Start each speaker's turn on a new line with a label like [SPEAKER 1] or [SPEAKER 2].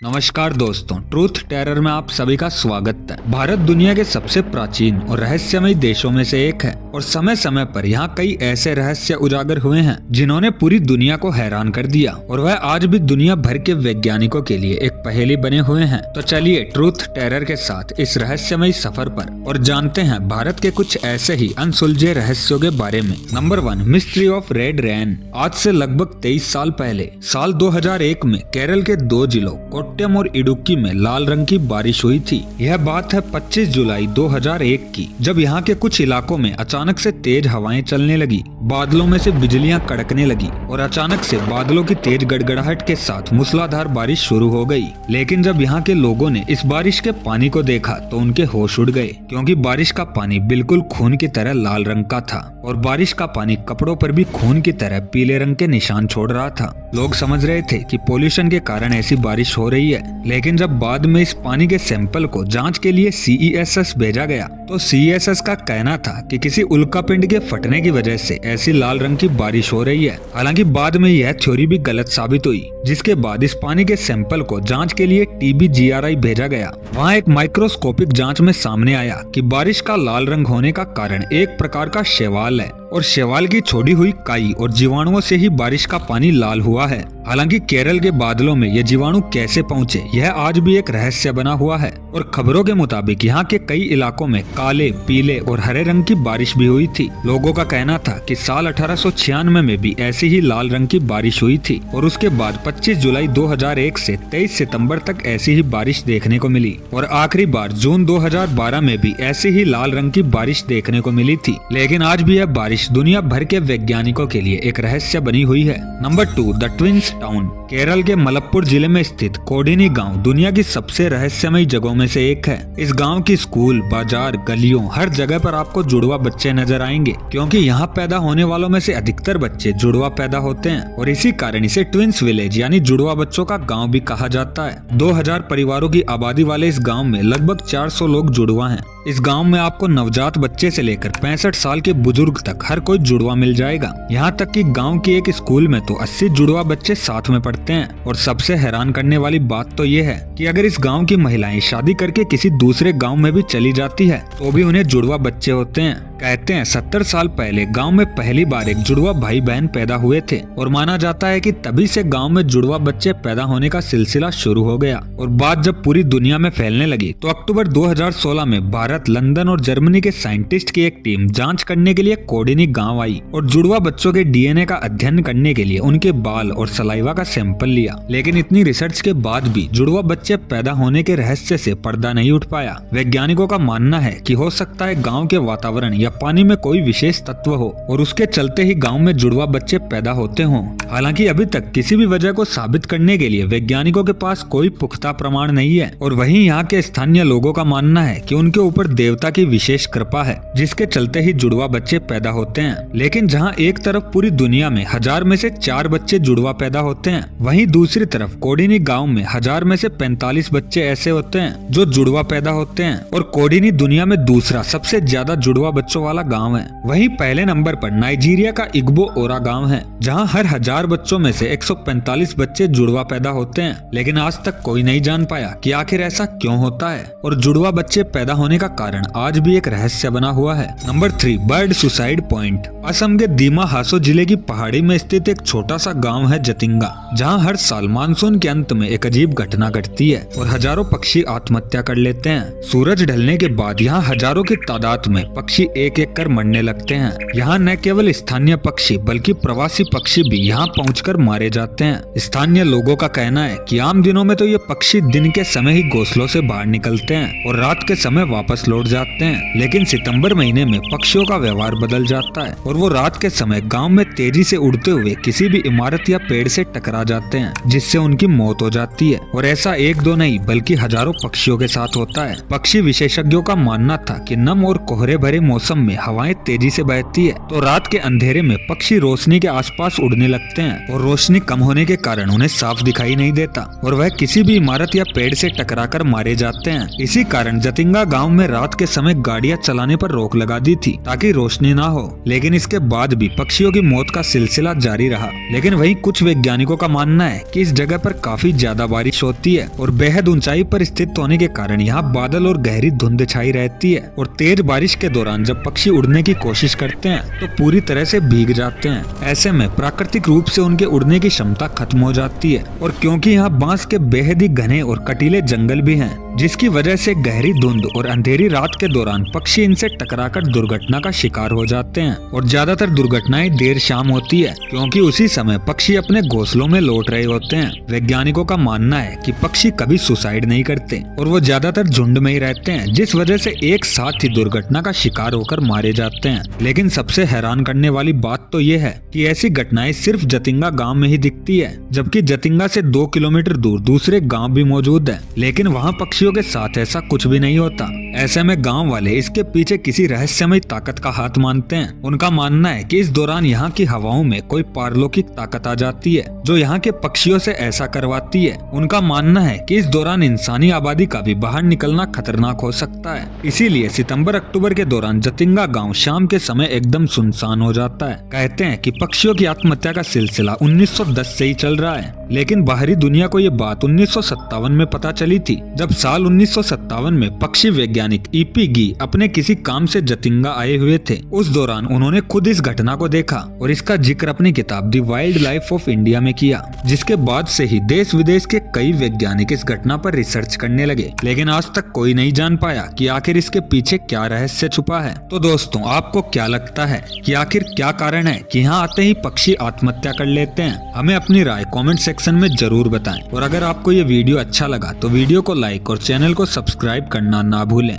[SPEAKER 1] नमस्कार दोस्तों, truth terror में आप सभी का स्वागत है। भारत दुनिया के सबसे प्राचीन और रहस्यमयी देशों में से एक है और समय समय पर यहाँ कई ऐसे रहस्य उजागर हुए हैं जिन्होंने पूरी दुनिया को हैरान कर दिया और वह आज भी दुनिया भर के वैज्ञानिकों के लिए एक पहेली बने हुए हैं। तो चलिए ट्रूथ टेरर के साथ इस रहस्यमयी सफर पर और जानते हैं भारत के कुछ ऐसे ही अनसुलझे रहस्यों के बारे में। Number 1, mystery of red rain. आज से लगभग 23 साल पहले साल 2001 में केरल के 2 जिलों कोट्टयम और इडुक्की में लाल रंग की बारिश हुई थी। यह बात है 25 जुलाई 2001 की, जब यहाँ के कुछ इलाकों में अचानक से तेज हवाएं चलने लगी, बादलों में से बिजलियां कड़कने लगी और अचानक से बादलों की तेज गड़गड़ाहट के साथ मूसलाधार बारिश शुरू हो गई। लेकिन जब यहाँ के लोगों ने इस बारिश के पानी को देखा तो उनके होश उड़ गए, क्योंकि बारिश का पानी बिल्कुल खून की तरह लाल रंग का था और बारिश का पानी कपड़ों पर भी खून की तरह पीले रंग के निशान छोड़ रहा था। लोग समझ रहे थे कि पोल्यूशन के कारण ऐसी बारिश हो रही है, लेकिन जब बाद में इस पानी के सैंपल को जांच के लिए CESS भेजा गया तो CESS का कहना था कि किसी उल्कापिंड के फटने की वजह से ऐसी लाल रंग की बारिश हो रही है। हालांकि बाद में यह थ्योरी भी गलत साबित हुई, जिसके बाद इस पानी के सैंपल को जांच के लिए TBGRI भेजा गया। वहाँ एक माइक्रोस्कोपिक जांच में सामने आया कि बारिश का लाल रंग होने का कारण एक प्रकार का शैवाल है और शैवाल की छोड़ी हुई काई और जीवाणुओं से ही बारिश का पानी लाल हुआ है। हालांकि केरल के बादलों में ये जीवाणु कैसे पहुँचे यह आज भी एक रहस्य बना हुआ है और खबरों के मुताबिक यहाँ के कई इलाकों में काले, पीले और हरे रंग की बारिश भी हुई थी। लोगों का कहना था कि साल 1896 में भी ऐसी ही लाल रंग की बारिश हुई थी और उसके बाद 25 जुलाई 2001 से 23 सितंबर तक ऐसी ही बारिश देखने को मिली और आखिरी बार जून 2012 में भी ऐसी ही लाल रंग की बारिश देखने को मिली थी। लेकिन आज भी यह बारिश दुनिया भर के वैज्ञानिकों के लिए एक रहस्य बनी हुई है। Number 2, the twins town. Kerala के मलप्पुर जिले में स्थित कोडिनी गांव दुनिया की सबसे रहस्यमयी जगहों में से एक है। इस गांव की स्कूल, बाजार, गलियों, हर जगह पर आपको जुड़वा बच्चे नजर आएंगे, क्योंकि यहाँ पैदा होने वालों में से अधिकतर बच्चे जुड़वा पैदा होते हैं और इसी कारण इसे ट्विंस विलेज यानी जुड़वा बच्चों का गाँव भी कहा जाता है। 2000 परिवारों की आबादी वाले इस गाँव में लगभग 400 लोग जुड़वा हैं। इस गांव में आपको नवजात बच्चे से लेकर 65 साल के बुजुर्ग तक हर कोई जुड़वा मिल जाएगा। यहाँ तक कि गांव की एक स्कूल में तो 80 जुड़वा बच्चे साथ में पढ़ते हैं। और सबसे हैरान करने वाली बात तो ये है कि अगर इस गांव की महिलाएं शादी करके किसी दूसरे गांव में भी चली जाती है तो भी उन्हें जुड़वा बच्चे होते हैं। कहते हैं 70 साल पहले गांव में पहली बार एक जुड़वा भाई बहन पैदा हुए थे और माना जाता है कि तभी से गांव में जुड़वा बच्चे पैदा होने का सिलसिला शुरू हो गया। और बात जब पूरी दुनिया में फैलने लगी तो अक्टूबर 2016 में भारत, लंदन और जर्मनी के साइंटिस्ट की एक टीम जांच करने के लिए कोडिनी गांव आई और जुड़वा बच्चों के DNA का अध्ययन करने के लिए उनके बाल और सलाइवा का सैंपल लिया। लेकिन इतनी रिसर्च के बाद भी जुड़वा बच्चे पैदा होने के रहस्य से पर्दा नहीं उठ पाया। वैज्ञानिकों का मानना है कि हो सकता है गाँव के वातावरण या पानी में कोई विशेष तत्व हो और उसके चलते ही गांव में जुड़वा बच्चे पैदा होते हों। हालांकि अभी तक किसी भी वजह को साबित करने के लिए वैज्ञानिकों के पास कोई पुख्ता प्रमाण नहीं है। और वहीं यहाँ के स्थानीय लोगों का मानना है कि उनके ऊपर देवता की विशेष कृपा है, जिसके चलते ही जुड़वा बच्चे पैदा होते हैं। लेकिन जहाँ एक तरफ पूरी दुनिया में 1000 में से 4 बच्चे जुड़वा पैदा होते हैं, वहीं दूसरी तरफ कोडिनी गाँव में 1000 में से 45 बच्चे ऐसे होते हैं जो जुड़वा पैदा होते हैं। और कोडिनी दुनिया में दूसरा सबसे ज्यादा जुड़वा बच्चों वाला गांव है। वहीं पहले नंबर पर नाइजीरिया का इग्बो ओरा गांव है, जहां हर 1000 बच्चों में से 145 बच्चे जुड़वा पैदा होते हैं। लेकिन आज तक कोई नहीं जान पाया कि आखिर ऐसा क्यों होता है और जुड़वा बच्चे पैदा होने का कारण आज भी एक रहस्य बना हुआ है। Number 3, bird suicide point. Assam के दीमा हासो जिले की पहाड़ी में स्थित एक छोटा सा गाँव है जतिंगा, जहाँ हर साल मानसून के अंत में एक अजीब घटना घटती है और हजारों पक्षी आत्महत्या कर लेते हैं। सूरज ढलने के बाद यहाँ हजारों की तादाद में पक्षी एक एक कर मरने लगते हैं। यहाँ न केवल स्थानीय पक्षी बल्कि प्रवासी पक्षी भी यहाँ पहुंचकर मारे जाते हैं। स्थानीय लोगों का कहना है कि आम दिनों में तो ये पक्षी दिन के समय ही घोंसलों से बाहर निकलते हैं और रात के समय वापस लौट जाते हैं। लेकिन सितंबर महीने में पक्षियों का व्यवहार बदल जाता है और वो रात के समय गाँव में तेजी से उड़ते हुए किसी भी इमारत या पेड़ से टकरा जाते हैं, जिससे उनकी मौत हो जाती है। और ऐसा 1-2 नहीं बल्कि हजारों पक्षियों के साथ होता है। पक्षी विशेषज्ञों का मानना मानना था कि नम और कोहरे भरे मौसम में हवाएं तेजी से बहती है तो रात के अंधेरे में पक्षी रोशनी के आसपास उड़ने लगते हैं और रोशनी कम होने के कारण उन्हें साफ दिखाई नहीं देता और वह किसी भी इमारत या पेड़ से टकराकर मारे जाते हैं। इसी कारण जतिंगा गांव में रात के समय गाड़ियां चलाने पर रोक लगा दी थी ताकि रोशनी ना हो। लेकिन इसके बाद भी पक्षियों की मौत का सिलसिला जारी रहा। लेकिन वहीं कुछ वैज्ञानिकों का मानना है कि इस जगह पर काफी ज्यादा बारिश होती है और बेहद ऊंचाई पर स्थित होने के कारण यहाँ बादल और गहरी धुंध छाई रहती है और तेज बारिश के दौरान जब पक्षी उड़ने की कोशिश करते हैं तो पूरी तरह से भीग जाते हैं। ऐसे में प्राकृतिक रूप से उनके उड़ने की क्षमता खत्म हो जाती है और क्योंकि यहाँ बांस के बेहद ही घने और कटीले जंगल भी हैं, जिसकी वजह से गहरी धुंध और अंधेरी रात के दौरान पक्षी इनसे टकराकर दुर्घटना का शिकार हो जाते हैं। और ज्यादातर दुर्घटनाएं देर शाम होती है क्योंकि उसी समय पक्षी अपने घोंसलों में लौट रहे होते हैं। वैज्ञानिकों का मानना है कि पक्षी कभी सुसाइड नहीं करते और वो ज्यादातर झुंड में ही रहते हैं, जिस वजह से एक साथ ही दुर्घटना का शिकार होकर मारे जाते हैं। लेकिन सबसे हैरान करने वाली बात तो ये है कि ऐसी घटनाएं सिर्फ जतिंगा गांव में ही दिखती है, जबकि जतिंगा से 2 किलोमीटर दूर दूसरे गांव भी मौजूद है, लेकिन वहां पक्षियों के साथ ऐसा कुछ भी नहीं होता। ऐसे में गांव वाले इसके पीछे किसी रहस्यमय ताकत का हाथ मानते हैं। उनका मानना है कि इस दौरान यहाँ की हवाओं में कोई पारलौकिक ताकत आ जाती है जो यहाँ के पक्षियों से ऐसा करवाती है। उनका मानना है कि इस दौरान इंसानी आबादी का भी बाहर निकलना खतरनाक हो सकता है। इसीलिए सितंबर-अक्टूबर के दौरान जतिंगा गांव शाम के समय एकदम सुनसान हो जाता है। कहते हैं कि पक्षियों की आत्महत्या का सिलसिला 1910 से ही चल रहा है, लेकिन बाहरी दुनिया को ये बात 1957 में पता चली थी, जब साल 1957 में पक्षी वैज्ञानिक ईपी गी अपने किसी काम से जतिंगा आए हुए थे। उस दौरान उन्होंने खुद इस घटना को देखा और इसका जिक्र अपनी किताब दी वाइल्ड लाइफ ऑफ इंडिया में किया, जिसके बाद से ही देश विदेश के कई वैज्ञानिक इस घटना पर रिसर्च करने लगे। लेकिन आज तक कोई नहीं जान पाया कि आखिर इसके पीछे क्या रहस्य छुपा है। तो दोस्तों, आपको क्या लगता है कि आखिर क्या कारण है कि यहाँ आते ही पक्षी आत्महत्या कर लेते हैं? हमें अपनी राय कमेंट सेक्शन में जरूर बताएं। और अगर आपको ये वीडियो अच्छा लगा तो वीडियो को लाइक और चैनल को सब्सक्राइब करना ना भूलें।